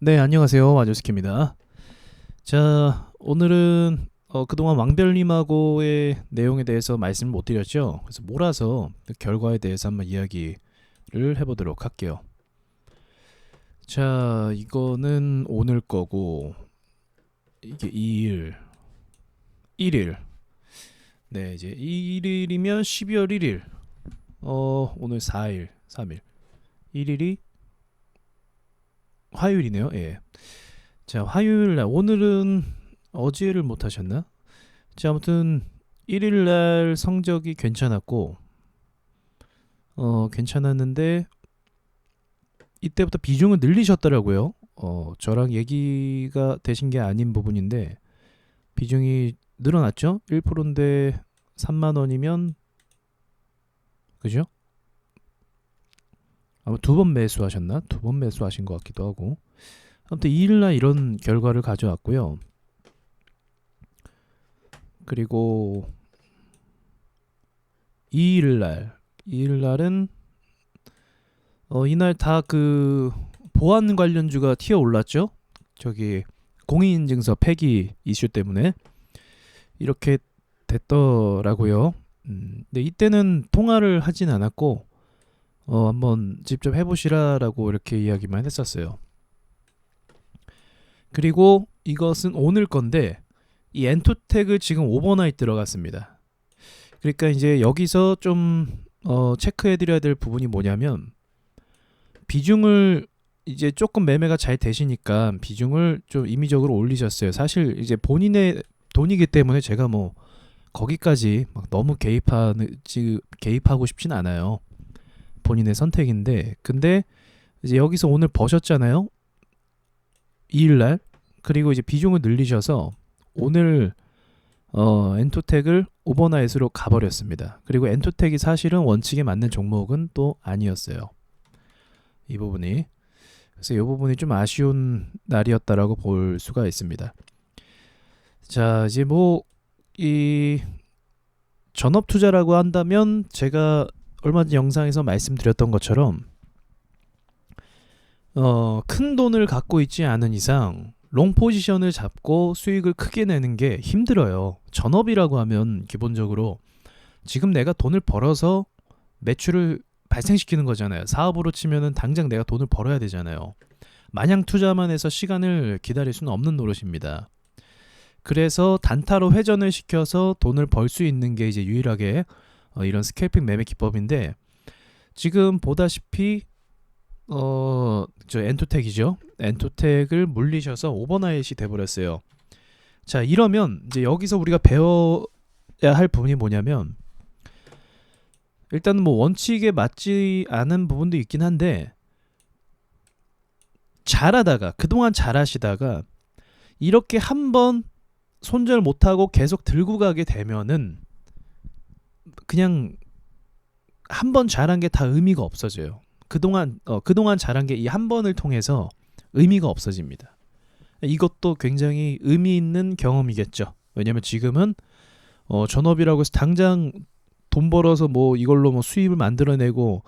네, 안녕하세요. 마조스키입니다. 자, 오늘은 그동안 왕별님하고의 내용에 대해서 말씀을 못 드렸죠. 그래서 몰아서 그 결과에 대해서 한번 이야기를 해보도록 할게요. 자, 이거는 오늘 거고, 이게 2일, 1일. 네, 이제 1일이면 12월 1일. 오늘 4일, 3일. 1일이 화요일이네요. 예. 자, 화요일 날, 오늘은 어제를 못 하셨나? 자, 아무튼 1일 날 성적이 괜찮았고, 괜찮았는데, 이때부터 비중을 늘리셨더라고요. 저랑 얘기가 되신 게 아닌 부분인데, 비중이 늘어났죠? 1%인데 3만 원이면, 그죠? 아마 두 번 매수하셨나? 두 번 매수하신 것 같기도 하고. 아무튼 2일 날 이런 결과를 가져왔고요. 그리고 2일 날은 이날 다 그 보안 관련주가 튀어 올랐죠. 저기 공인인증서 폐기 이슈 때문에 이렇게 됐더라고요. 근데 이때는 통화를 하진 않았고 한번 직접 해보시라라고 이렇게 이야기만 했었어요. 그리고 이것은 오늘 건데 이 엔토텍을 지금 오버나잇 들어갔습니다. 그러니까 이제 여기서 좀 체크해드려야 될 부분이 뭐냐면 비중을 이제 조금 매매가 잘 되시니까 비중을 좀 임의적으로 올리셨어요. 사실 이제 본인의 돈이기 때문에 제가 뭐 거기까지 막 너무 개입하고 싶진 않아요. 본인의 선택인데 근데 이제 여기서 오늘 버셨잖아요. 2일날 그리고 이제 비중을 늘리셔서 오늘 엔토텍을 오버나잇으로 가버렸습니다. 그리고 엔토텍이 사실은 원칙에 맞는 종목은 또 아니었어요. 이 부분이 그래서 이 부분이 좀 아쉬운 날이었다라고 볼 수가 있습니다. 자 이제 뭐 이 전업 투자라고 한다면 제가 얼마 전 영상에서 말씀드렸던 것처럼 큰 돈을 갖고 있지 않은 이상 롱 포지션을 잡고 수익을 크게 내는 게 힘들어요. 전업이라고 하면 기본적으로 지금 내가 돈을 벌어서 매출을 발생시키는 거잖아요. 사업으로 치면은 당장 내가 돈을 벌어야 되잖아요. 마냥 투자만 해서 시간을 기다릴 수는 없는 노릇입니다. 그래서 단타로 회전을 시켜서 돈을 벌 수 있는 게 이제 유일하게 이런 스캘핑 매매 기법인데 지금 보다시피 저 엔토텍이죠. 엔토텍을 물리셔서 오버나잇이 돼버렸어요. 자 이러면 이제 여기서 우리가 배워야 할 부분이 뭐냐면 일단 뭐 원칙에 맞지 않은 부분도 있긴 한데 잘하다가 그동안 잘하시다가 이렇게 한번 손절 못하고 계속 들고 가게 되면은 그냥 한번 잘한 게 다 의미가 없어져요. 그동안 잘한 게 이 한 번을 통해서 의미가 없어집니다. 이것도 굉장히 의미 있는 경험이겠죠. 왜냐면 지금은 전업이라고 해서 당장 돈 벌어서 뭐 이걸로 뭐 수입을 만들어내고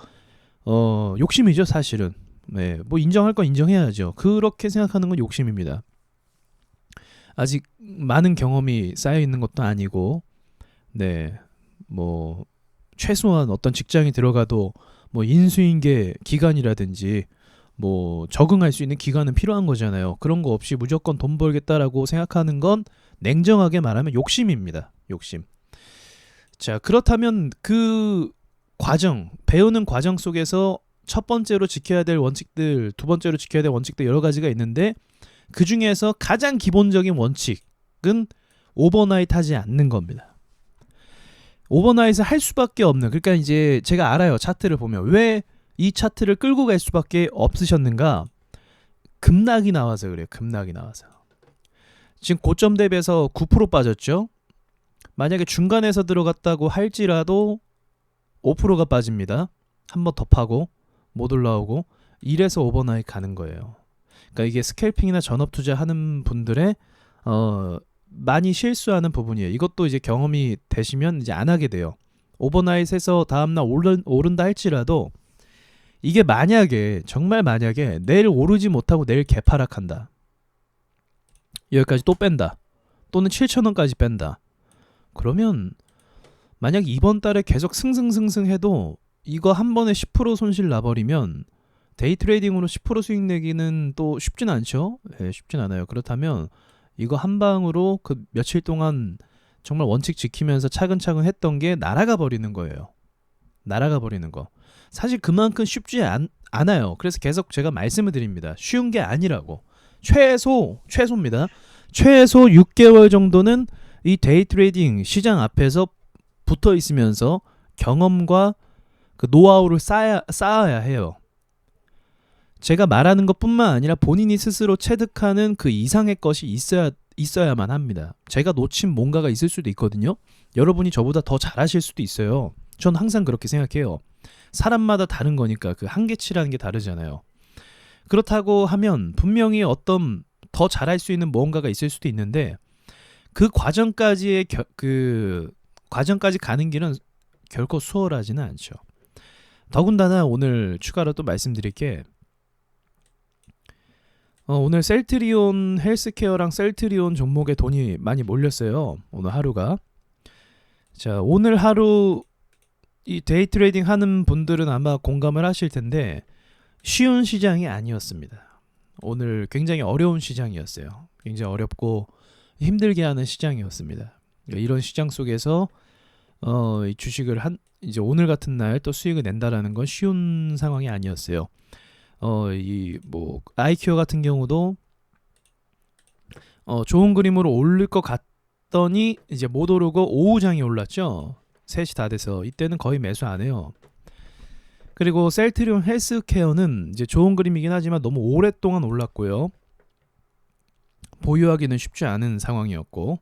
욕심이죠 사실은. 네, 뭐 인정할 건 인정해야죠. 그렇게 생각하는 건 욕심입니다. 아직 많은 경험이 쌓여 있는 것도 아니고, 네, 뭐 최소한 어떤 직장에 들어가도 뭐 인수인계 기간이라든지 뭐 적응할 수 있는 기간은 필요한 거잖아요. 그런 거 없이 무조건 돈 벌겠다라고 생각하는 건 냉정하게 말하면 욕심입니다. 욕심. 자, 그렇다면 그 과정, 배우는 과정 속에서 첫 번째로 지켜야 될 원칙들, 두 번째로 지켜야 될 원칙들 여러 가지가 있는데 그 중에서 가장 기본적인 원칙은 오버나잇 하지 않는 겁니다. 오버나잇을 할 수밖에 없는, 그러니까 이제 제가 알아요. 차트를 보면 왜 이 차트를 끌고 갈 수밖에 없으셨는가? 급락이 나와서 그래요. 급락이 나와서. 지금 고점 대비해서 9% 빠졌죠. 만약에 중간에서 들어갔다고 할지라도 5%가 빠집니다. 한 번 더 파고 못 올라오고 이래서 오버나잇 가는 거예요. 그러니까 이게 스캘핑이나 전업 투자하는 분들의 많이 실수하는 부분이에요. 이것도 이제 경험이 되시면 이제 안 하게 돼요. 오버나잇해서 다음날 오른다 할지라도 이게 만약에 정말 만약에 내일 오르지 못하고 내일 개파락한다. 여기까지 또 뺀다. 또는 7,000원까지 뺀다. 그러면 만약 이번 달에 계속 승승승승 해도 이거 한 번에 10% 손실 나버리면 데이 트레이딩으로 10% 수익 내기는 또 쉽진 않죠. 네, 쉽진 않아요. 그렇다면 이거 한 방으로 그 며칠 동안 정말 원칙 지키면서 차근차근 했던 게 날아가 버리는 거예요. 날아가 버리는 거. 사실 그만큼 쉽지 않아요. 그래서 계속 제가 말씀을 드립니다. 쉬운 게 아니라고. 최소입니다. 최소 6개월 정도는 이 데이 트레이딩 시장 앞에서 붙어 있으면서 경험과 그 노하우를 쌓아야 해요. 제가 말하는 것뿐만 아니라 본인이 스스로 체득하는 그 이상의 것이 있어야만 합니다. 제가 놓친 뭔가가 있을 수도 있거든요. 여러분이 저보다 더 잘하실 수도 있어요. 전 항상 그렇게 생각해요. 사람마다 다른 거니까 그 한계치라는 게 다르잖아요. 그렇다고 하면 분명히 어떤 더 잘할 수 있는 무언가가 있을 수도 있는데 그 과정까지의 과정까지 가는 길은 결코 수월하지는 않죠. 더군다나 오늘 추가로 또 말씀드릴 게 오늘 셀트리온 헬스케어랑 셀트리온 종목에 돈이 많이 몰렸어요. 오늘 하루가. 자, 오늘 하루 이 데이 트레이딩 하는 분들은 아마 공감을 하실 텐데 쉬운 시장이 아니었습니다. 오늘 굉장히 어려운 시장이었어요. 굉장히 어렵고 힘들게 하는 시장이었습니다. 이런 시장 속에서 이 주식을 이제 오늘 같은 날 또 수익을 낸다라는 건 쉬운 상황이 아니었어요. 이 뭐 아이큐어 같은 경우도 좋은 그림으로 오를 것 같더니 이제 못 오르고 오후장이 올랐죠. 3시 다 돼서 이때는 거의 매수 안 해요. 그리고 셀트리온 헬스케어는 이제 좋은 그림이긴 하지만 너무 오랫동안 올랐고요. 보유하기는 쉽지 않은 상황이었고,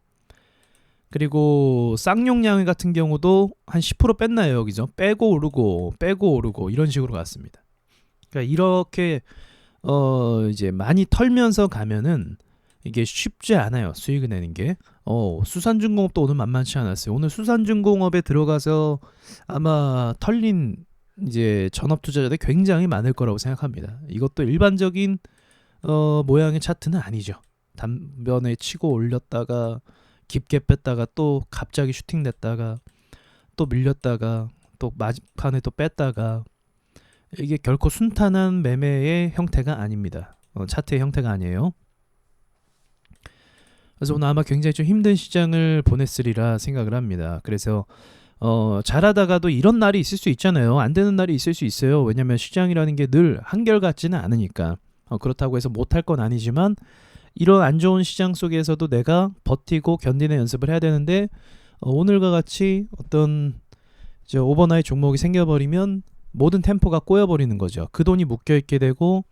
그리고 쌍용양 같은 경우도 한 10% 뺐나요, 여기죠? 빼고 오르고 이런 식으로 갔습니다. 그러니까 이렇게 이제 많이 털면서 가면은 이게 쉽지 않아요, 수익을 내는 게. 수산중공업도 오늘 만만치 않았어요. 오늘 수산중공업에 들어가서 아마 털린 이제 전업 투자자들 굉장히 많을 거라고 생각합니다. 이것도 일반적인 모양의 차트는 아니죠. 단변에 치고 올렸다가 깊게 뺐다가 또 갑자기 슈팅 냈다가 또 밀렸다가 또 마지판에 또 뺐다가, 이게 결코 순탄한 매매의 형태가 아닙니다. 차트의 형태가 아니에요. 그래서 오늘 아마 굉장히 좀 힘든 시장을 보냈으리라 생각을 합니다. 그래서 잘하다가도 이런 날이 있을 수 있잖아요. 안 되는 날이 있을 수 있어요. 왜냐하면 시장이라는 게 늘 한결같지는 않으니까. 그렇다고 해서 못할 건 아니지만 이런 안 좋은 시장 속에서도 내가 버티고 견디는 연습을 해야 되는데, 오늘과 같이 어떤 이제 오버나잇 종목이 생겨버리면 모든 템포가 꼬여버리는 거죠. 그 돈이 묶여있게 되고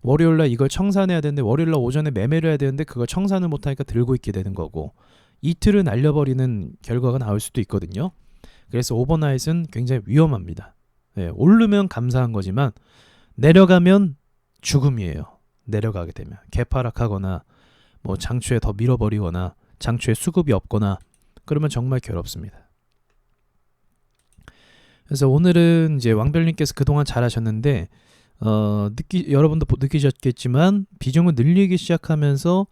월요일날 이걸 청산해야 되는데 월요일날 오전에 매매를 해야 되는데 그걸 청산을 못하니까 들고 있게 되는 거고, 이틀을 날려버리는 결과가 나올 수도 있거든요. 그래서 오버나잇은 굉장히 위험합니다. 네, 오르면 감사한 거지만 내려가면 죽음이에요. 내려가게 되면 개파락하거나 뭐 장초에 더 밀어버리거나 장초에 수급이 없거나 그러면 정말 괴롭습니다. 그래서 오늘은 이제 왕별님께서 그동안 잘하셨는데 여러분도 느끼셨겠지만 비중을 늘리기 시작하면서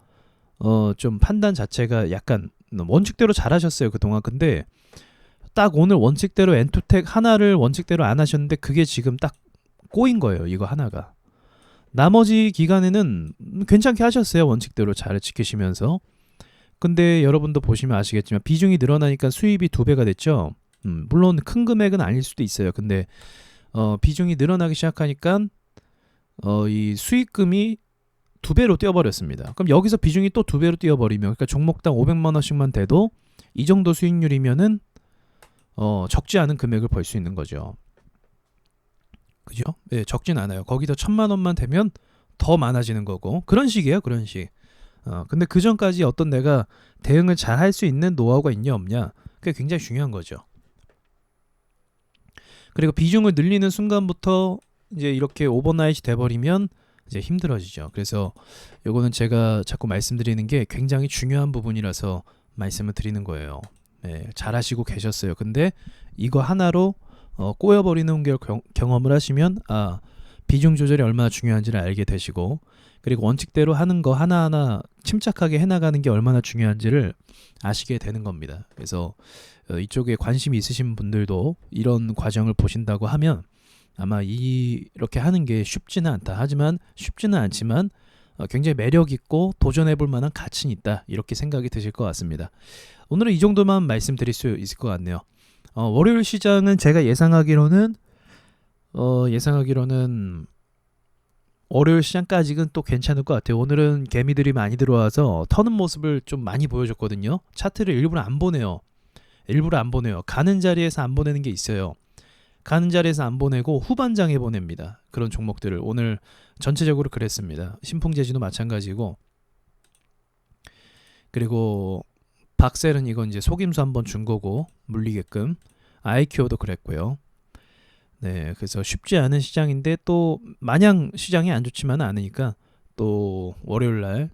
좀 판단 자체가 약간 원칙대로 잘하셨어요 그동안. 근데 딱 오늘 원칙대로 엔투텍 하나를 원칙대로 안 하셨는데 그게 지금 딱 꼬인 거예요. 이거 하나가. 나머지 기간에는 괜찮게 하셨어요. 원칙대로 잘 지키시면서. 근데 여러분도 보시면 아시겠지만 비중이 늘어나니까 수입이 2배가 됐죠. 물론 큰 금액은 아닐 수도 있어요. 근데 비중이 늘어나기 시작하니까 이 수익금이 2배로 뛰어버렸습니다. 그럼 여기서 비중이 또 2배로 뛰어버리면, 그러니까 종목당 500만 원씩만 돼도 이 정도 수익률이면은 적지 않은 금액을 벌 수 있는 거죠. 그죠? 네, 적진 않아요. 거기다 1,000만 원만 되면 더 많아지는 거고, 그런 식이에요. 그런 식. 근데 그 전까지 어떤 내가 대응을 잘 할 수 있는 노하우가 있냐 없냐, 그게 굉장히 중요한 거죠. 그리고 비중을 늘리는 순간부터 이제 이렇게 오버나잇이 돼버리면 이제 힘들어지죠. 그래서 요거는 제가 자꾸 말씀드리는 게 굉장히 중요한 부분이라서 말씀을 드리는 거예요. 네, 잘하시고 계셨어요. 근데 이거 하나로 꼬여버리는 걸 경험을 하시면 비중 조절이 얼마나 중요한지를 알게 되시고, 그리고 원칙대로 하는 거 하나하나 침착하게 해나가는 게 얼마나 중요한지를 아시게 되는 겁니다. 그래서 이쪽에 관심이 있으신 분들도 이런 과정을 보신다고 하면 아마 이렇게 하는 게 쉽지는 않다. 하지만 쉽지는 않지만 굉장히 매력 있고 도전해 볼 만한 가치는 있다. 이렇게 생각이 드실 것 같습니다. 오늘은 이 정도만 말씀드릴 수 있을 것 같네요. 월요일 시장은 제가 예상하기로는 월요일 시장까지는 또 괜찮을 것 같아요. 오늘은 개미들이 많이 들어와서 터는 모습을 좀 많이 보여줬거든요. 차트를 일부러 안 보내요. 가는 자리에서 안 보내는 게 있어요. 가는 자리에서 안 보내고 후반장에 보냅니다. 그런 종목들을 오늘 전체적으로 그랬습니다. 신풍제지도 마찬가지고, 그리고 박셀은 이건 이제 속임수 한번 준 거고 물리게끔, 아이큐어도 그랬고요. 네, 그래서 쉽지 않은 시장인데 또 마냥 시장이 안 좋지만은 않으니까 또 월요일 날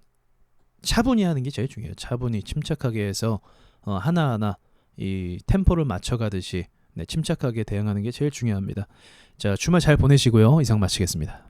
차분히 하는 게 제일 중요해요. 차분히 침착하게 해서 하나하나 이 템포를 맞춰가듯이 침착하게 대응하는 게 제일 중요합니다. 자, 주말 잘 보내시고요. 이상 마치겠습니다.